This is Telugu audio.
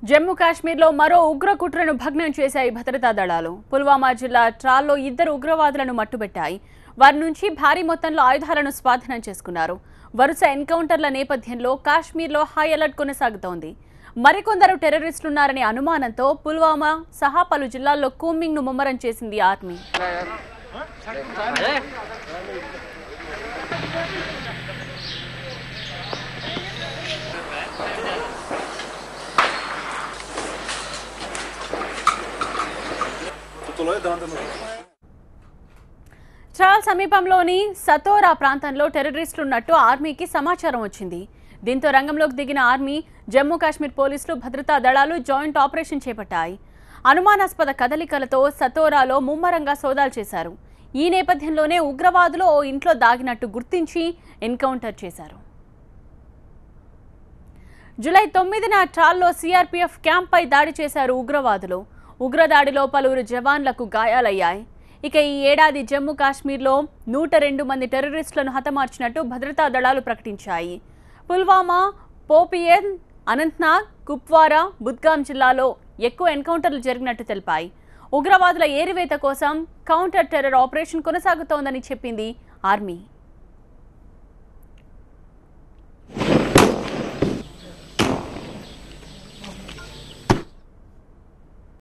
జమ్మూ కాశ్మీర్లో మరో ఉగ్ర కుట్రను భగ్నం చేశాయి భద్రతా దళాలు. పుల్వామా జిల్లా ట్రాల్లో ఇద్దరు ఉగ్రవాదులను మట్టుబెట్టాయి. వారి నుంచి భారీ మొత్తంలో ఆయుధాలను స్వాధీనం చేసుకున్నారు. వరుస ఎన్కౌంటర్ల నేపథ్యంలో కాశ్మీర్లో హై అలర్ట్ కొనసాగుతోంది. మరికొందరు టెర్రరిస్టులున్నారనే అనుమానంతో పుల్వామా సహా పలు జిల్లాల్లో కూంబింగ్ను ముమ్మరం చేసింది ఆర్మీ. ట్రాల్ సమీపంలోని సతోరా ప్రాంతంలో టెర్రరిస్టులున్నట్టు ఆర్మీకి సమాచారం వచ్చింది. దీంతో రంగంలోకి దిగిన ఆర్మీ, జమ్మూ కాశ్మీర్ పోలీసులు, భద్రతా దళాలు జాయింట్ ఆపరేషన్ చేపట్టాయి. అనుమానాస్పద కదలికలతో సతోరాలో ముమ్మరంగా సోదాలు చేశారు. ఈ నేపథ్యంలోనే ఉగ్రవాదులు ఓ ఇంట్లో దాగినట్టు గుర్తించి ఎన్కౌంటర్ చేశారు. జూలై 9న ట్రాల్లో సిఆర్పీఎఫ్ క్యాంప్పై దాడి చేశారు ఉగ్రవాదులు. ఉగ్రదాడిలో పలువురు జవాన్లకు గాయాలయ్యాయి. ఇక ఈ ఏడాది జమ్మూ కాశ్మీర్లో 102 మంది టెర్రరిస్టులను హతమార్చినట్టు భద్రతా దళాలు ప్రకటించాయి. పుల్వామా, పోపియన్, అనంతనాగ్, కుప్వారా, బుద్గాం జిల్లాలో ఎక్కువ ఎన్కౌంటర్లు జరిగినట్టు తెలిపాయి. ఉగ్రవాదుల ఏరివేత కోసం కౌంటర్ టెర్రర్ ఆపరేషన్ కొనసాగుతోందని చెప్పింది ఆర్మీ.